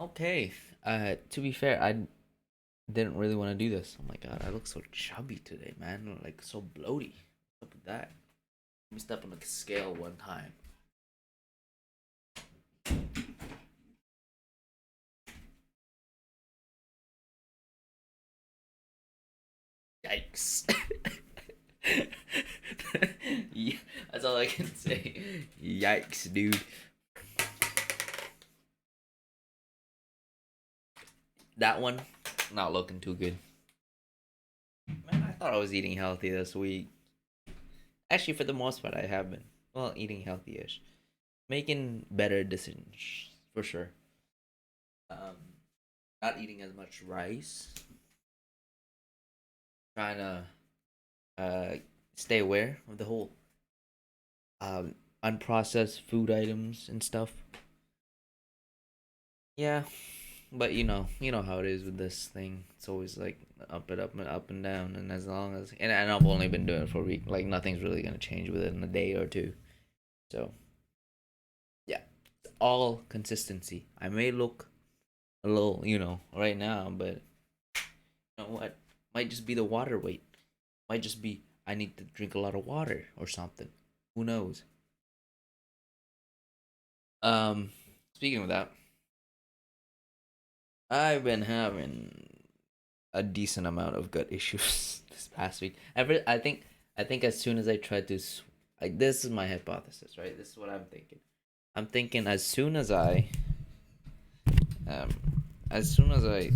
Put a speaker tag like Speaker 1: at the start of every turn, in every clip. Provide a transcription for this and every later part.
Speaker 1: Okay. To be fair, I didn't really want to do this. Oh my god, I look so chubby today, man. Like so bloaty. What's up with that? Let me step on the scale one time. Yikes. Yeah, that's all I can say. Yikes, dude. That one, not looking too good. Man, I thought I was eating healthy this week. Actually, for the most part, I have been. Well, eating healthy-ish. Making better decisions, for sure. Um, Not eating as much rice. Trying to uh stay aware of the whole um unprocessed food items and stuff. Yeah, but you know how it is with this thing. It's always like up and down. And as long as and I've only been doing it for a week. Like nothing's really gonna change within a day or two. So yeah, it's all consistency. I may look a little, right now, but you know what? Might just be the water weight. Might just be I need to drink a lot of water or something. Who knows? Um, Speaking of that, I've been having a decent amount of gut issues this past week. I think as soon as I tried to, like, this is my hypothesis, right? This is what I'm thinking. I'm thinking um, as soon as I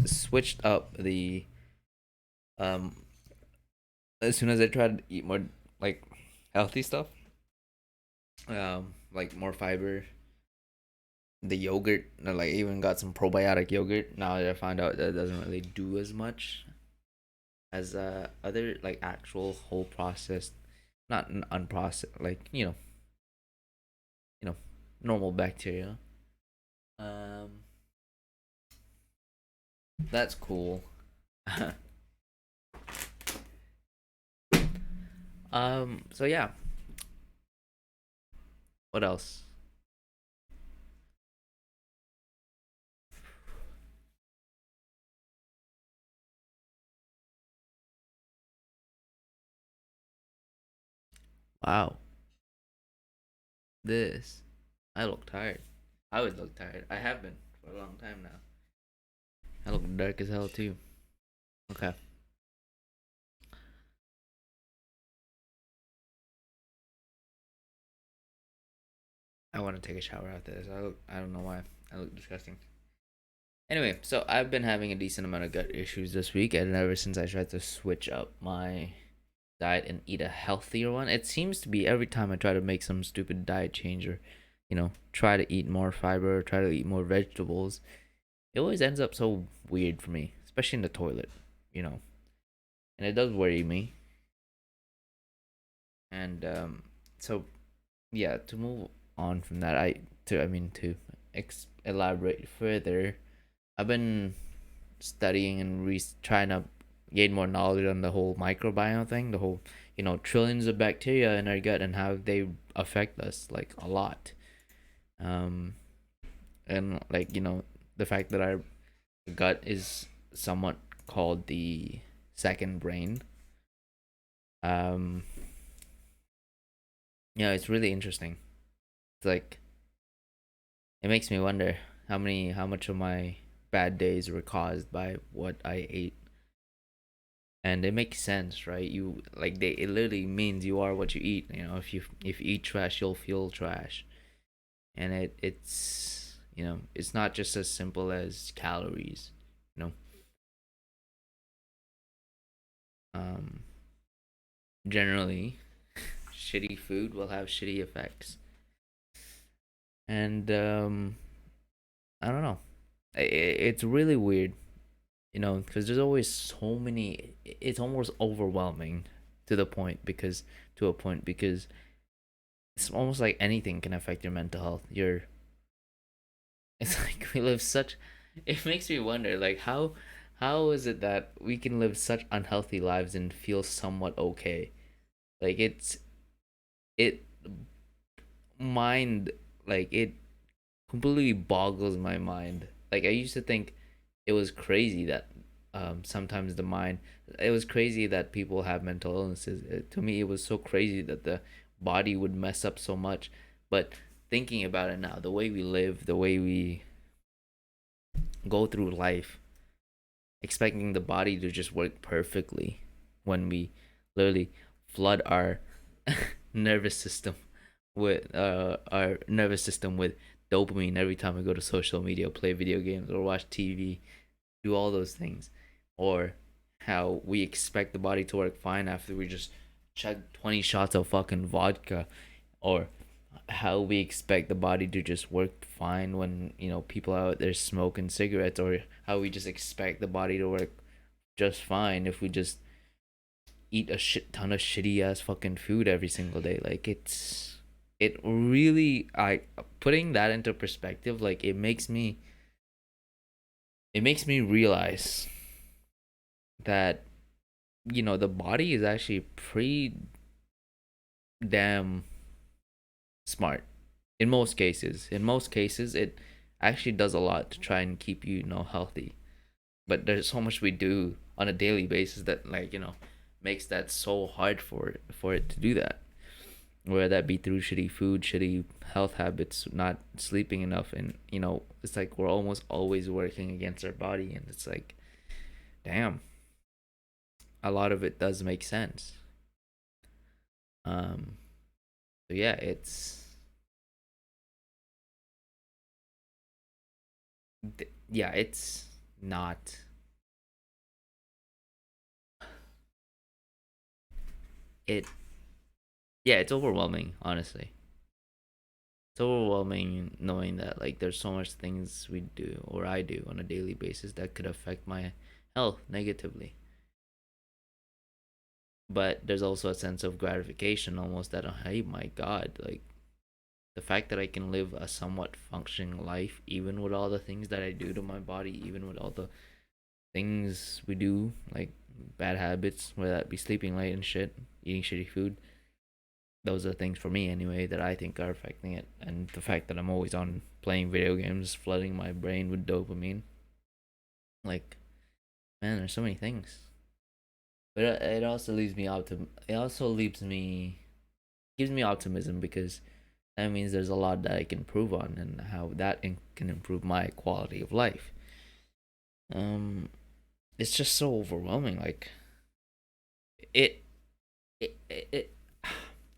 Speaker 1: switched up um, as soon as I tried to eat more like healthy stuff, like more fiber, the yogurt, like even got some probiotic yogurt. Now that I find out that doesn't really do as much as other like actual whole processed, not unprocessed, like you know normal bacteria. Um, that's cool. So yeah, what else? Wow, this. I look tired. I would look tired. I have been for a long time now. I look dark as hell too. Okay, I want to take a shower after this. I don't know why. I look disgusting. Anyway, so I've been having a decent amount of gut issues this week, and ever since I tried to switch up my diet and eat a healthier one, it seems to be every time I try to make some stupid diet change or, try to eat more fiber, try to eat more vegetables, it always ends up so weird for me, especially in the toilet, you know, and it does worry me. And so yeah, to move on from that, to elaborate further, I've been studying and trying to gain more knowledge on the whole microbiome thing, the whole trillions of bacteria in our gut and how they affect us like a lot. Um, and like the fact that our gut is somewhat called the second brain. Um, yeah, it's really interesting. It's like it makes me wonder how much of my bad days were caused by what I ate. And it makes sense, right? You like they it literally means you are what you eat. If you eat trash, you'll feel trash. And it's not just as simple as calories. You know, um, Generally, shitty food will have shitty effects. And I don't know. It's really weird, because there's always so many. It's almost overwhelming to the point because to a point because it's almost like anything can affect your mental health. It's like we live such. It makes me wonder, like how is it that we can live such unhealthy lives and feel somewhat okay? Like it mind like it completely boggles my mind Like I used to think it was crazy that sometimes the mind. It was crazy that people have mental illnesses. To me, it was so crazy that the body would mess up so much. But thinking about it now, the way we live, the way we go through life, expecting the body to just work perfectly when we literally flood nervous system our nervous system with dopamine every time we go to social media, play video games, or watch TV, do all those things, or how we expect the body to work fine after we just chug 20 shots of fucking vodka, or how we expect the body to just work fine when people out there smoking cigarettes, or how we just expect the body to work just fine if we just eat a shit ton of shitty ass fucking food every single day. Like it really, I putting that into perspective, like it makes me realize that the body is actually pretty damn smart in most cases. In most cases, it actually does a lot to try and keep healthy. But there's so much we do on a daily basis that, like, makes that so hard for it to do that. Whether that be through shitty food, shitty health habits, not sleeping enough, and it's like we're almost always working against our body, and it's like, damn, a lot of it does make sense. Um, so yeah, it's not it. Yeah, it's overwhelming, honestly. It's overwhelming knowing that, like, there's so much things we do or I do on a daily basis that could affect my health negatively. But there's also a sense of gratification almost that, hey, my God, like, the fact that I can live a somewhat functioning life, even with all the things that I do to my body, even with all the things we do, like bad habits, whether that be sleeping late and shit, eating shitty food. Those are things for me anyway that I think are affecting it. And the fact that I'm always on playing video games, flooding my brain with dopamine. Like, man, there's so many things. But it also leaves me it also leaves me gives me optimism, because that means there's a lot that I can improve on, and how that can improve my quality of life. Um, it's just so overwhelming. Like it, it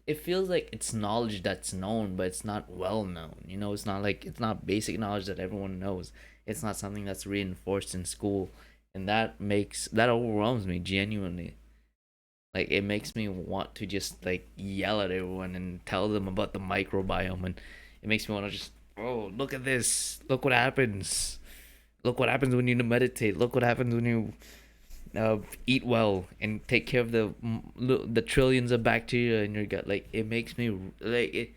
Speaker 1: it feels like it's knowledge that's known, but it's not well known. It's not like it's not basic knowledge that everyone knows. It's not something that's reinforced in school, and that overwhelms me genuinely. Like, it makes me want to just like yell at everyone and tell them about the microbiome, and it makes me want to just, oh, look at this, look what happens, look what happens when you meditate, look what happens when you eat well and take care of the trillions of bacteria in your gut. Like, it makes me like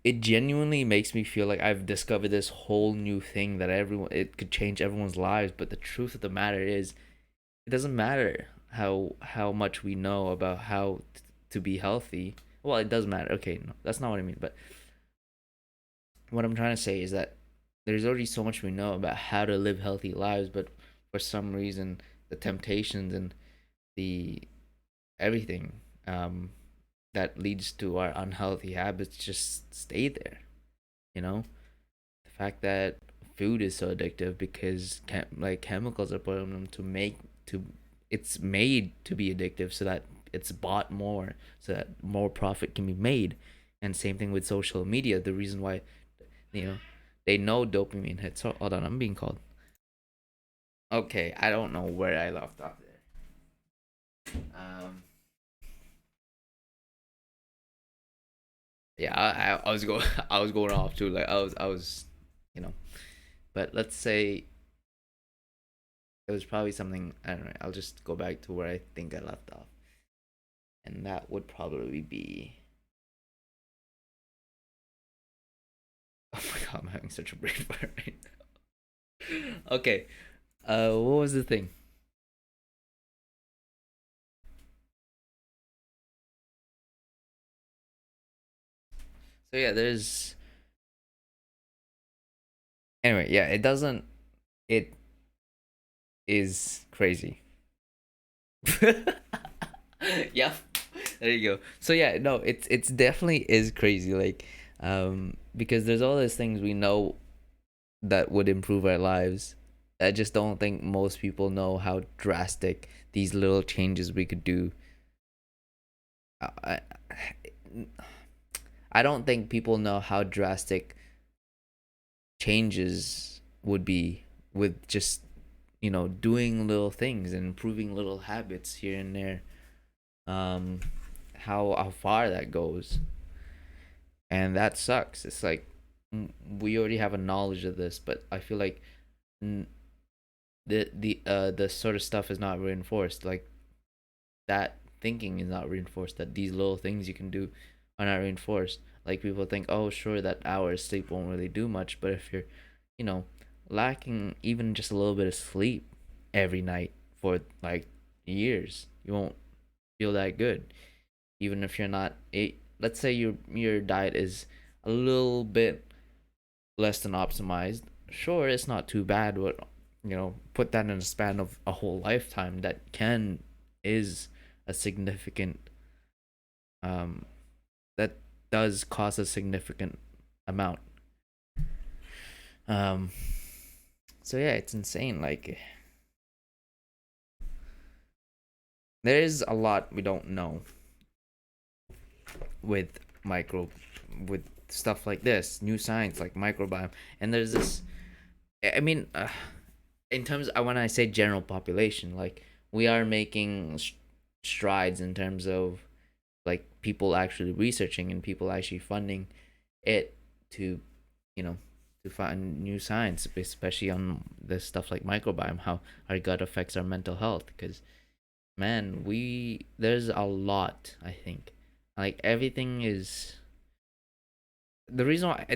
Speaker 1: it genuinely makes me feel like I've discovered this whole new thing that everyone it could change everyone's lives. But the truth of the matter is, it doesn't matter how much we know about how to be healthy. Well, it does matter. Okay, no, that's not what I mean. But what I'm trying to say is that there's already so much we know about how to live healthy lives, but for some reason, the temptations and the everything um, that leads to our unhealthy habits just stay there. You know, the fact that food is so addictive because like chemicals are put on them to it's made to be addictive, so that it's bought more, so that more profit can be made. And same thing with social media. The reason why, you know they know dopamine hits. So hold on, I'm being called. Okay, I don't know where I left off there. Yeah, I was going I was going off too. Like, I was you know but let's say it was probably something, I don't know. I'll just go back to where I think I left off, and that would probably be, oh my God, I'm having such a brain fart right now. Okay, what was the thing? So yeah, Anyway, yeah, it doesn't. It is crazy. Yep. There you go. So yeah, no, it's definitely is crazy. Like, because there's all these things we know that would improve our lives. I just don't think most people know how drastic these little changes we could do. I, I don't think people know how drastic changes would be with just doing little things and improving little habits here and there. Um, how far that goes, and that sucks. It's like we already have a knowledge of this, but I feel like the sort of stuff is not reinforced. Like that thinking is not reinforced. That these little things you can do are not reinforced. Like people think, oh, sure, that hour of sleep won't really do much, but if you're, you know, lacking even just a little bit of sleep every night for like years, you won't feel that good. Even if you're not let's say your diet is a little bit less than optimized. Sure, it's not too bad, but put that in a span of a whole lifetime. That can is a significant um that does cause a significant amount. Um, so yeah, it's insane. Like there is a lot we don't know with micro with stuff like this, new science like microbiome, and there's this. I mean, in terms of when I say general population, like we are making strides in terms of like people actually researching and people actually funding it to, you know, to find new science, especially on this stuff like microbiome, how our gut affects our mental health. Because man, we there's a lot. I think like everything is the reason why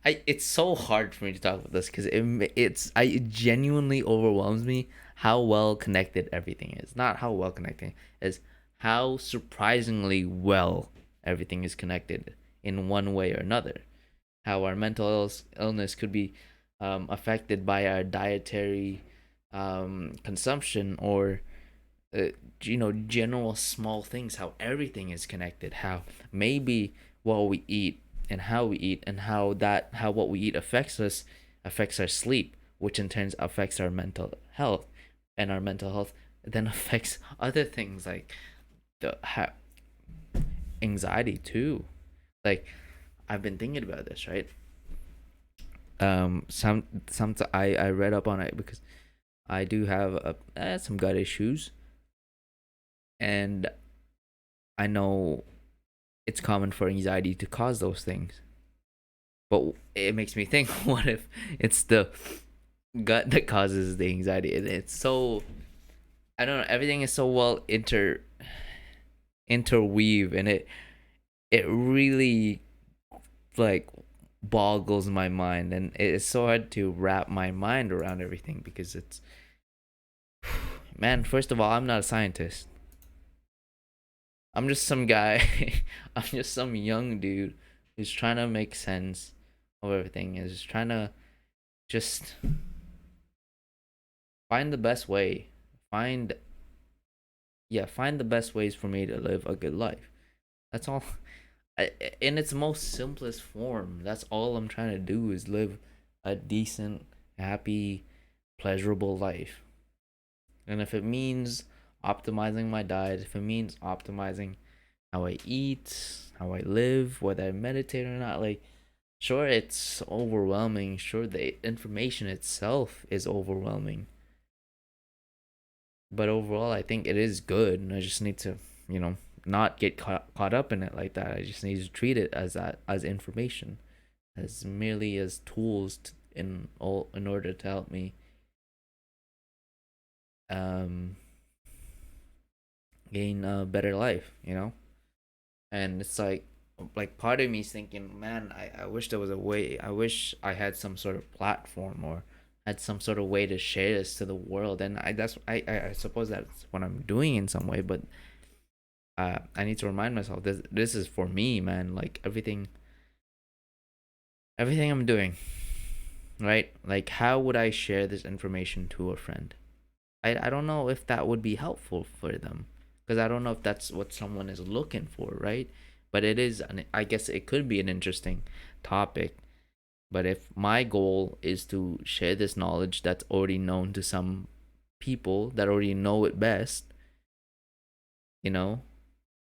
Speaker 1: I it's so hard for me to talk about this because it genuinely overwhelms me how well connected everything is. Not how well connected is how surprisingly well everything is connected in one way or another. How our illness could be affected by our dietary consumption or uh, general small things, how everything is connected, how maybe what we eat and how we eat and how what we eat affects us, affects our sleep, which in turn affects our mental health, and our mental health then affects other things like the anxiety too. Like I've been thinking about this, right? Some I read up on it because I do have some gut issues, and I know it's common for anxiety to cause those things. But it makes me think, what if it's the gut that causes the anxiety? And it's so I don't know. Everything is so well interweave, and it really like boggles my mind, and it's so hard to wrap my mind around everything because it's man. First of all, I'm not a scientist. I'm just some guy. I'm just some young dude who's trying to make sense of everything. Is trying to just find the best way. Find find the best ways for me to live a good life. That's all. In its most simplest form. That's all I'm trying to do is live a decent, happy, pleasurable life. And if it means optimizing my diet, if it means optimizing how I eat, how I live, whether I meditate or not, like sure it's overwhelming, sure the information itself is overwhelming. But overall I think it is good and I just need to, not get caught up in it like that. I just need to treat it as that as information, as merely as tools in order to help me um gain a better life. And it's like part of me is thinking, man, I wish there was a way. I wish I had some sort of platform or had some sort of way to share this to the world. And I suppose that's what I'm doing in some way, but I need to remind myself this is for me, man. Like everything I'm doing, right? Like, how would I share this information to a friend? I don't know if that would be helpful for them, because I don't know if that's what someone is looking for, right? But it is, I guess it could be an interesting topic. But if my goal is to share this knowledge that's already known to some people that already know it best, you know,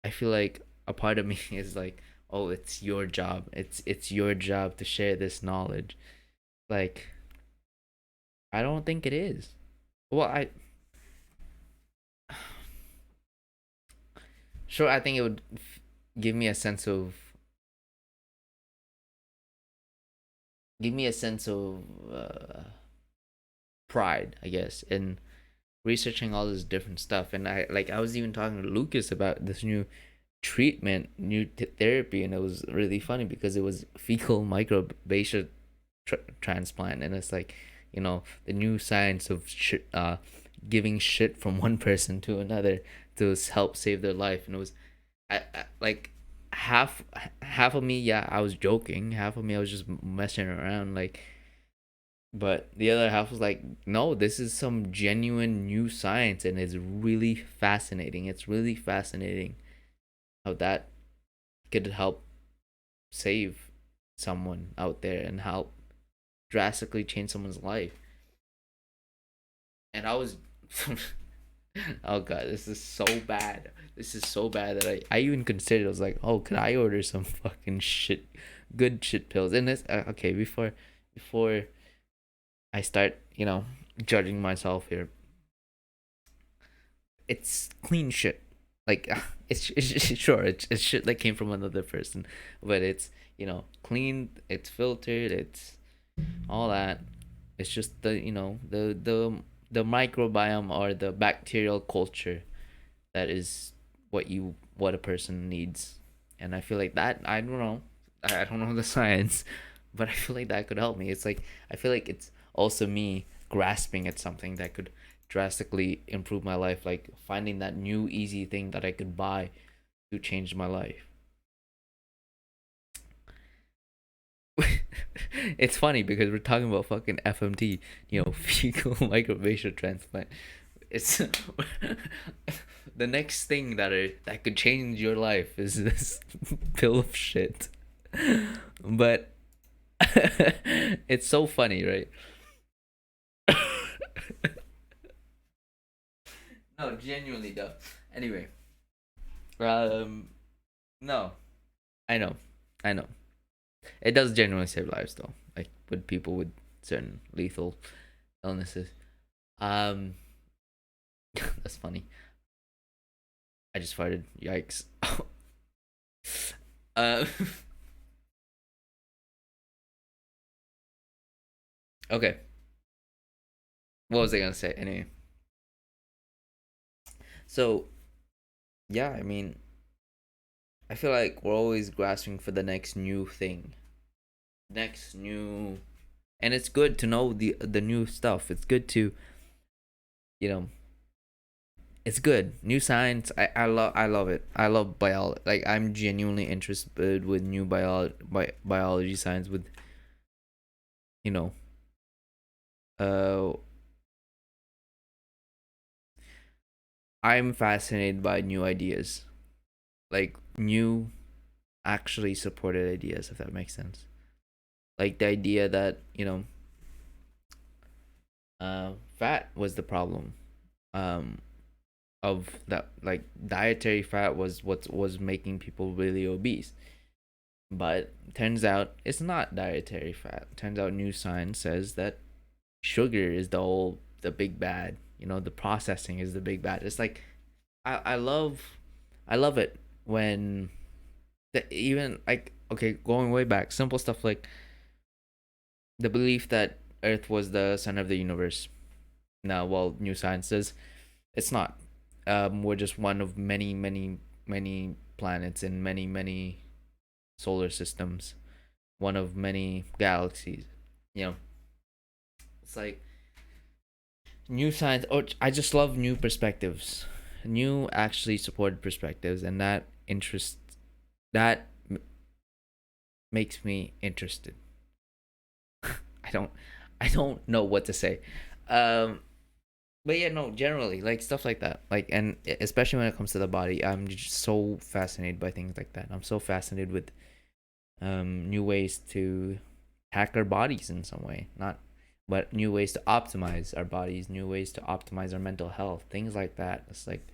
Speaker 1: I feel like a part of me is like, oh, it's your job. It's your job to share this knowledge. Like, I don't think it is. Well, I sure I think it would give me a sense of give me a sense of pride, I guess, in researching all this different stuff. And I was even talking to Lucas about this new treatment, new therapy, and it was really funny because it was fecal microbiota transplant, and it's like, the new science of giving shit from one person to another to help save their life. And it was, like, half half of me, yeah, I was joking, half of me I was just messing around, like, but the other half was like, no, this is some genuine new science, and it's really fascinating how that could help save someone out there and help drastically change someone's life. And I was oh god, this is so bad. This is so bad that I even considered, I was like, oh, could I order some fucking shit, good shit pills? And this, okay, before I start, judging myself here, it's clean shit. Like, it's sure, it's shit that came from another person, but it's, clean, it's filtered, it's all that. It's just the, the microbiome or the bacterial culture that is what a person needs. And I feel like that, I don't know, I don't know the science, but I feel like that could help me. It's like, I feel like it's also me grasping at something that could drastically improve my life, like finding that new easy thing that I could buy to change my life. It's funny because we're talking about fucking FMT, fecal microfacial transplant. It's the next thing that could change your life is this pill of shit. But it's so funny, right? No, genuinely though. Anyway, um, no, I know, I know. It does genuinely save lives though, like with people with certain lethal illnesses. Um, that's funny. I just farted. Yikes. uh, okay. What was I gonna say? Anyway, so yeah, I mean, I feel like we're always grasping for the next new thing, next new, and it's good to know the new stuff. It's good to, you know, it's good. New science. I love it. I love biology. Like, I'm genuinely interested with new biology science. With, you know, uh, I'm fascinated by new ideas, like new actually supported ideas, if that makes sense. Like the idea that, fat was the problem, um, of that, like dietary fat was what was making people really obese. But turns out it's not dietary fat. Turns out new science says that sugar is the big bad. The processing is the big bad. It's like, I love it when even, like, okay, going way back, simple stuff like the belief that Earth was the center of the universe. Now, well, new science says it's not. We're just one of many, many, many planets in many, many solar systems. One of many galaxies. You know, it's like new science. Or I just love new perspectives, new actually supported perspectives, and that makes me interested. I don't. I don't know what to say. Um, but yeah, no, generally like stuff like that, like, and especially when it comes to the body, I'm just so fascinated by things like that. I'm so fascinated with new ways to hack our bodies in some way, not, but new ways to optimize our bodies, new ways to optimize our mental health, things like that. It's like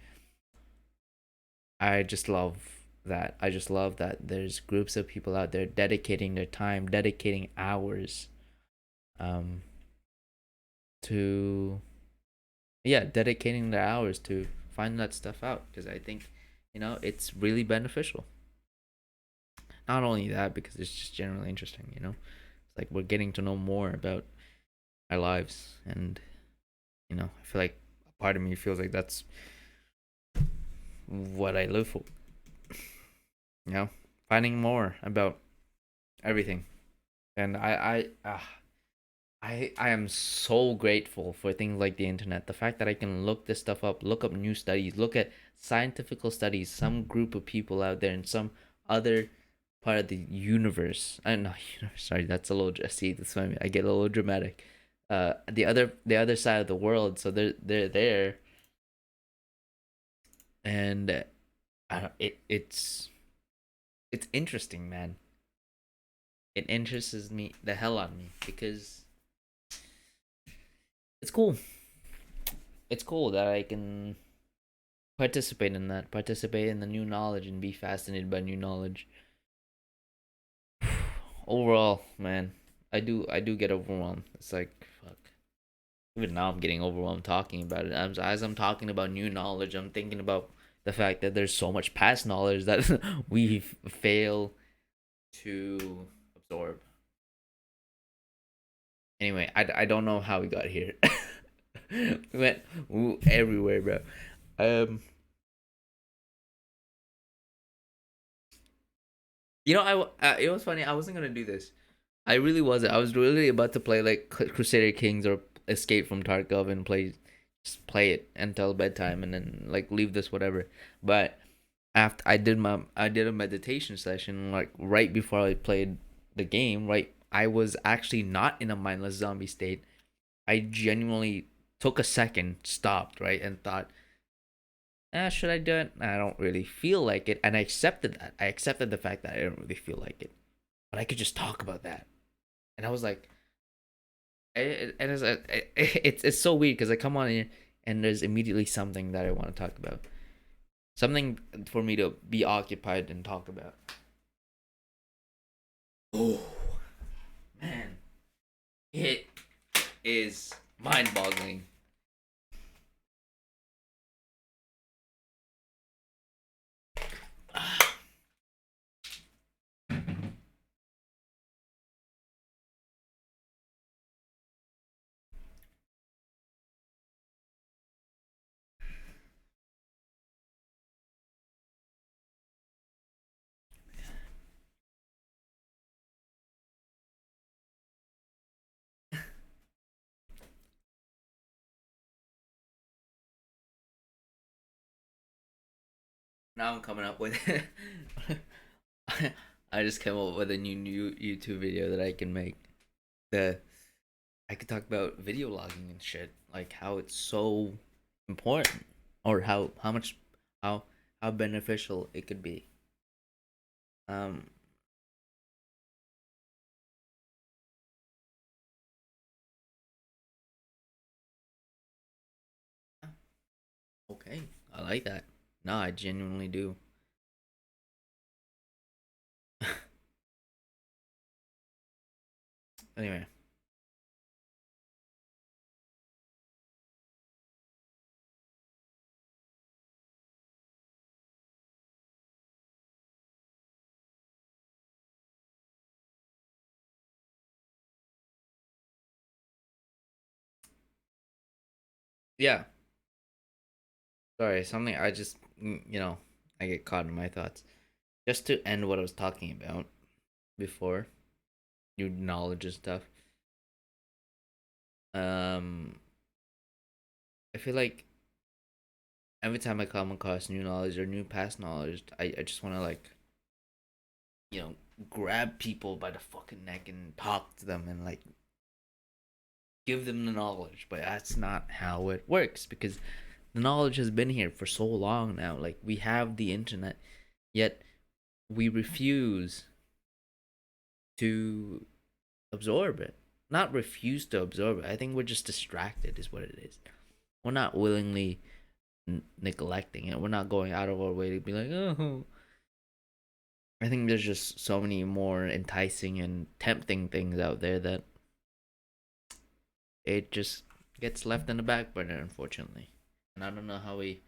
Speaker 1: I just love that. I just love that there's groups of people out there dedicating their time, dedicating hours, um, to, yeah, dedicating their hours to find that stuff out, because I think, it's really beneficial. Not only that, because it's just generally interesting. It's like we're getting to know more about our lives, and I feel like a part of me feels like that's what I live for. You know, finding more about everything, and I am so grateful for things like the internet. The fact that I can look this stuff up, look up new studies, look at scientific studies, some group of people out there in some other part of the universe. I not universe. Sorry, that's a little. See, that's why I get a little dramatic. The other side of the world. So they're there, and I don't, it's interesting, man. It interests me the hell out of me because it's cool. It's cool that I can participate in the new knowledge, and be fascinated by new knowledge. Overall, man, I do get overwhelmed. It's like, fuck. Even now, I'm getting overwhelmed talking about it. As I'm talking about new knowledge, I'm thinking about the fact that there's so much past knowledge that we fail to absorb. Anyway, I don't know how we got here. We went everywhere, bro. Um, it was funny. I wasn't gonna do this. I really wasn't. I was really about to play like Crusader Kings or Escape from Tarkov and just play it until bedtime, and then like leave this whatever. But after I did a meditation session like right before I played the game. Right, I was actually not in a mindless zombie state. I genuinely took a second, stopped, right, and thought, should I do it? I don't really feel like it, and I accepted that. I accepted the fact that I don't really feel like it, but I could just talk about that, and I was like, and it's so weird because I come on here and there's immediately something that I want to talk about, something for me to be occupied and talk about. Oh man, it is mind-boggling. Now I'm coming up with I just came up with a new YouTube video that I can make. The I could talk about video logging and shit, like how it's so important, or how much how how beneficial it could be. Um, okay, I like that. No, I genuinely do. Anyway, yeah. Sorry, something I just I get caught in my thoughts. Just to end what I was talking about before, new knowledge and stuff. Um, I feel like every time I come across new knowledge or new past knowledge, I just want to like, you know, grab people by the fucking neck and talk to them and like give them the knowledge, but that's not how it works because the knowledge has been here for so long now. Like we have the internet, yet we refuse to absorb it. Not refuse to absorb it. I think we're just distracted, is what it is. We're not willingly neglecting it. We're not going out of our way to be like, oh. I think there's just so many more enticing and tempting things out there that it just gets left in the back burner, unfortunately. And I don't know how we.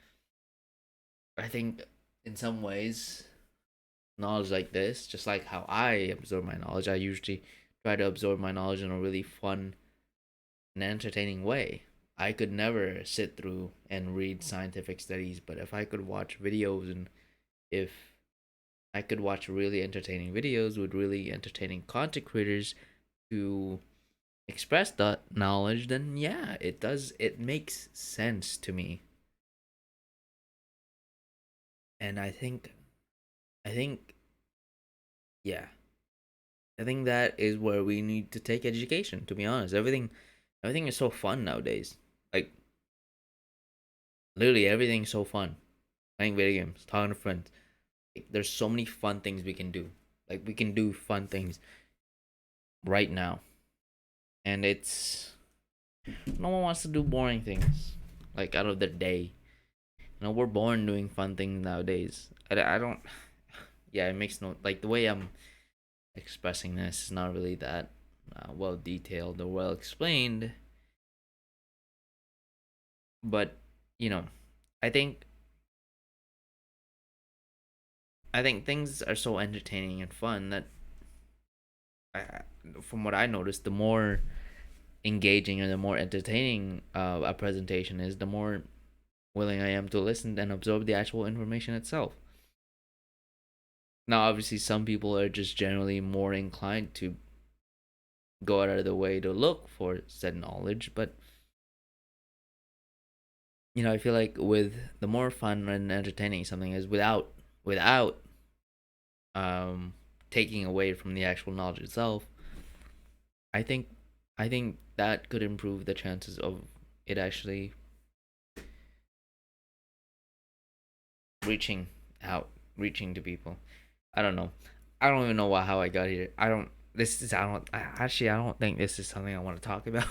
Speaker 1: I think in some ways, knowledge like this, just like how I absorb my knowledge, I usually try to absorb my knowledge in a really fun and entertaining way. I could never sit through and read scientific studies, but if I could watch videos and if I could watch really entertaining videos with really entertaining content creators to express that knowledge, then yeah, it does. It makes sense to me. And I think, yeah, I think that is where we need to take education. To be honest, everything is so fun nowadays. Like literally everything's so fun. Playing video games, talking to friends. Like, there's so many fun things we can do. Like we can do fun things right now, and it's no one wants to do boring things like out of their day. We're born doing fun things nowadays. I don't. Yeah, it makes no like the way I'm expressing this is not really that well detailed or well explained. But you know, I think I think things are so entertaining and fun that I, from what I noticed, the more engaging and the more entertaining a presentation is, the more willing I am to listen and absorb the actual information itself. Now, obviously, some people are just generally more inclined to go out of the way to look for said knowledge, but I feel like with the more fun and entertaining something is without um taking away from the actual knowledge itself, I think I think that could improve the chances of it actually reaching out, reaching to people. I don't know. I don't even know how I got here. I don't. This is. I don't. Actually, I don't think this is something I want to talk about.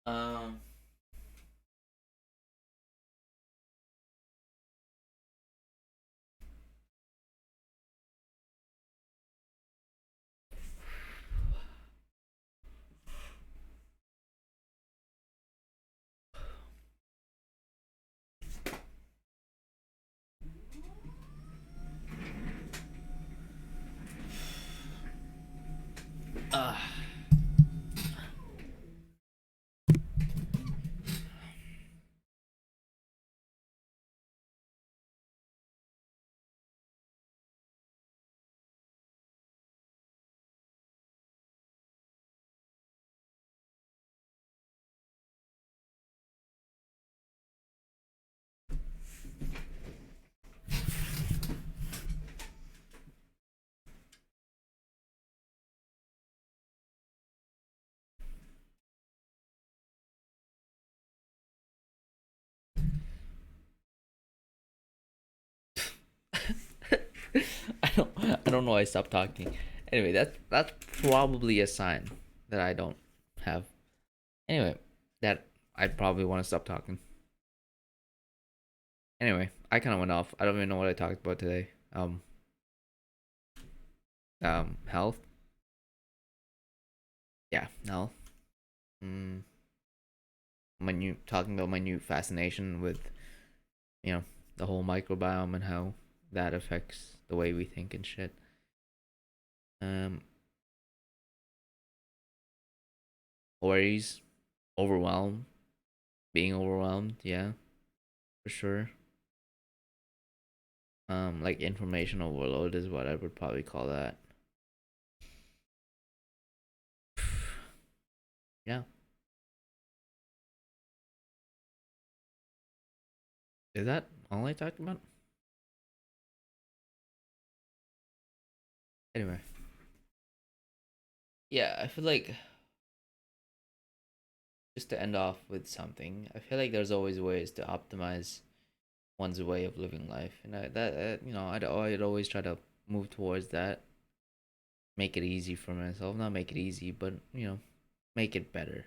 Speaker 1: Um. Uh, I don't know why I stopped talking. Anyway, that's probably a sign that I don't have. Anyway, that I'd probably want to stop talking. Anyway, I kind of went off. I don't even know what I talked about today. Health. Yeah, health. Mm, my new talking about my new fascination with you know the whole microbiome and how that affects the way we think and shit. Um, worries, overwhelmed, being overwhelmed. Yeah, for sure. Like information overload is what I would probably call that. Yeah, is that all I talked about? Anyway. Yeah, I feel like just to end off with something, I feel like there's always ways to optimize one's way of living life, and I'd always try to move towards that, make it easy for myself, not make it easy, but make it better.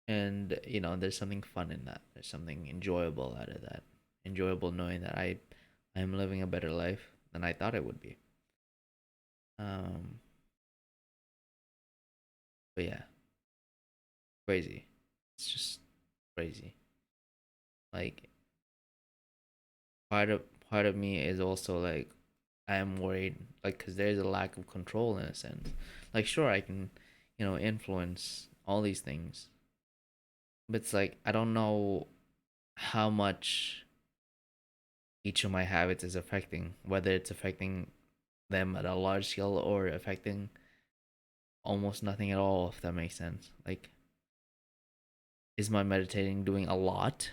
Speaker 1: And there's something fun in that. There's something enjoyable out of that. Enjoyable knowing that I'm living a better life than I thought it would be. Um, but yeah, crazy. It's just crazy. Like part of part of me is also like I am worried, like, because there's a lack of control in a sense. Like, sure, I can, influence all these things, but it's like I don't know how much each of my habits is affecting, whether it's affecting them at a large scale or affecting almost nothing at all, if that makes sense. Like, is my meditating doing a lot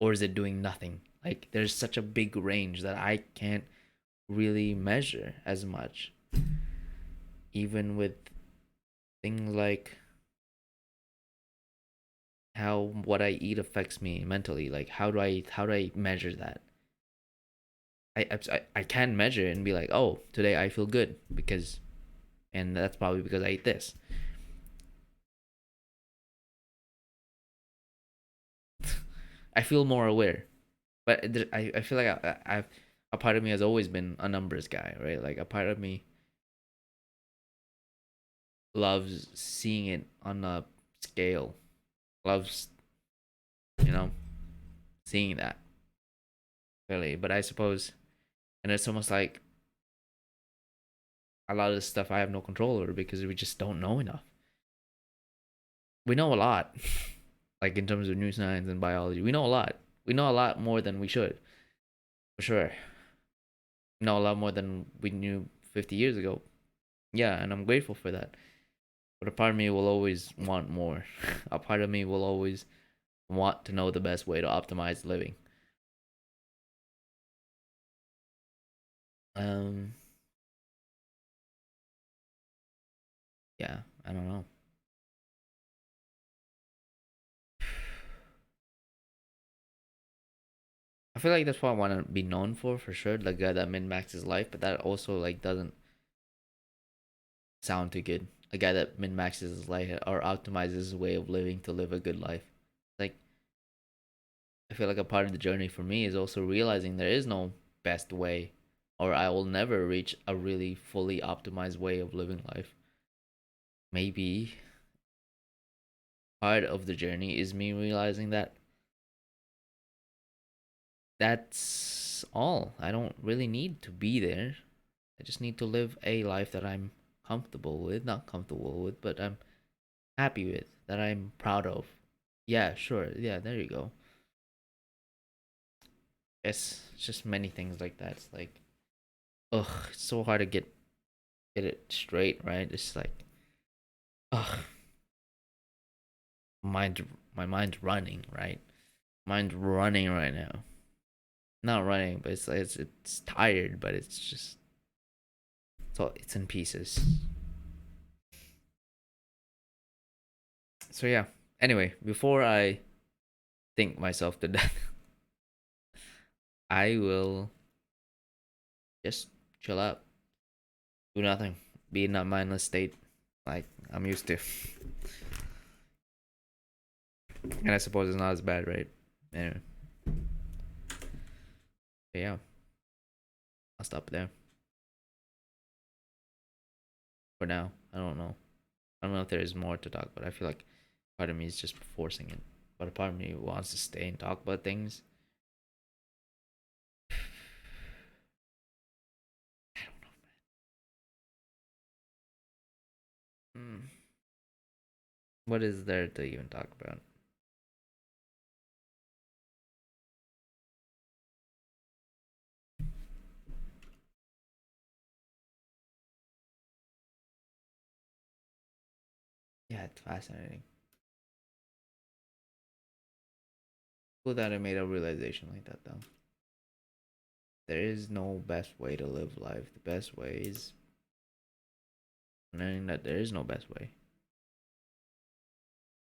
Speaker 1: or is it doing nothing? Like, there's such a big range that I can't really measure as much, even with things like how what I eat affects me mentally. Like, how do I measure that? I can measure it and be like, oh, today I feel good because, and that's probably because I ate this. I feel more aware, but I feel like I've a part of me has always been a numbers guy, right? Like a part of me loves seeing it on a scale, loves you know seeing that really. But I suppose, and it's almost like a lot of this stuff I have no control over because we just don't know enough. We know a lot, like in terms of new science and biology, we know a lot. We know a lot more than we should, for sure. We know a lot more than we knew 50 years ago. Yeah, and I'm grateful for that. But a part of me will always want more. A part of me will always want to know the best way to optimize living. Um, yeah, I don't know. I feel like that's what I want to be known for sure. The guy that min maxes life, but that also like doesn't sound too good. A guy that min maxes his life or optimizes his way of living to live a good life. Like, I feel like a part of the journey for me is also realizing there is no best way, or I will never reach a really fully optimized way of living life. Maybe part of the journey is me realizing that that's all. I don't really need to be there. I just need to live a life that I'm comfortable with, not comfortable with, but I'm happy with, that I'm proud of. Yeah, sure. Yeah, there you go. It's just many things like that. It's like, ugh, it's so hard to get it straight, right? It's like, ugh, mind, my mind's running, right? Mind's running right now. Not running, but it's tired, but it's just it's in pieces. So yeah. Anyway, before I think myself to death, I will just chill out, do nothing, be in a mindless state like I'm used to. And I suppose it's not as bad, right? Anyway, but yeah, I'll stop there for now. I don't know. I don't know if there is more to talk, but I feel like part of me is just forcing it. But a part of me wants to stay and talk about things. I don't know. What is there to even talk about? Yeah, it's fascinating. Cool that I made a realization like that, though. There is no best way to live life. The best way is Learning that there is no best way.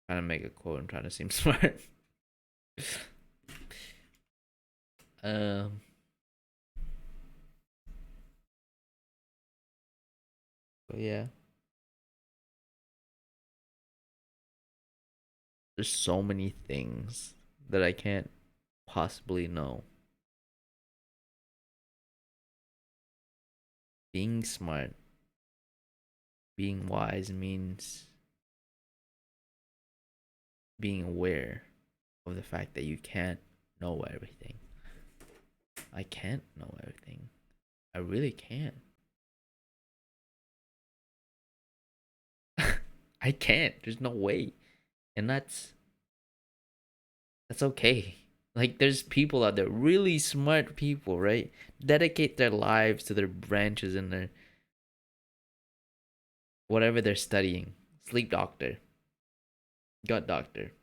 Speaker 1: Trying to make a quote and trying to seem smart. um, but yeah, there's so many things that I can't possibly know. Being smart, being wise means being aware of the fact that you can't know everything. I can't know everything. I really can't. I can't. There's no way. And that's okay. Like there's people out there, really smart people, right? Dedicate their lives to their branches and their whatever they're studying. Sleep doctor, gut doctor,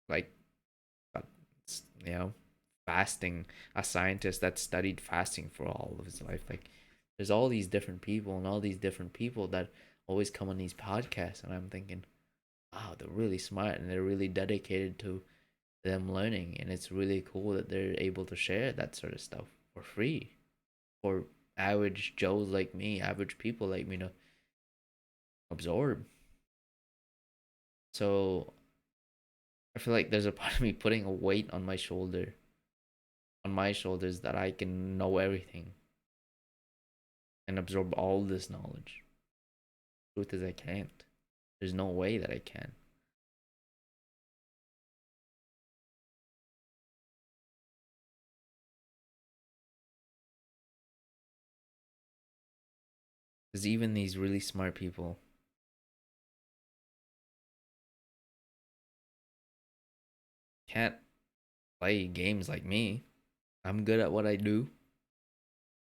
Speaker 1: like uh, you know, fasting, a scientist that studied fasting for all of his life. Like there's all these different people and all these different people that always come on these podcasts and I'm thinking, wow, they're really smart and they're really dedicated to them learning, and it's really cool that they're able to share that sort of stuff for free for average joes like me, average people like me to absorb. So I feel like there's a part of me putting a weight on my shoulders, that I can know everything and absorb all this knowledge. Truth is I can't. There's no way that I can. Because even these really smart people can't play games like me. I'm good at what I do.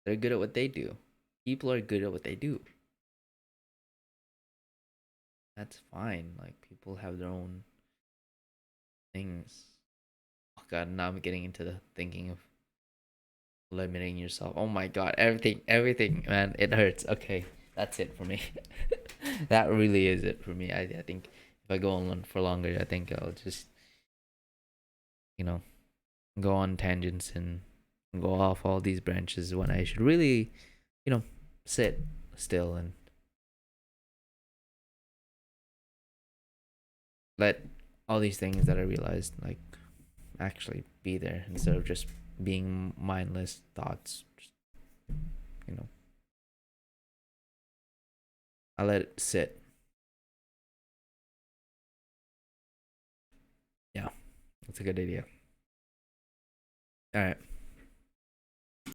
Speaker 1: They're good at what they do. People are good at what they do. That's fine. Like people have their own things. Oh god, now I'm getting into the thinking of limiting yourself. Oh my god, everything, man, it hurts. Okay, that's it for me. That really is it for me. I think if I go on for longer, I think I'll just you know go on tangents and go off all these branches when I should really you know sit still and let all these things that I realized like actually be there instead of just being mindless thoughts. Just, you know, I let it sit. Yeah, that's a good idea. All right.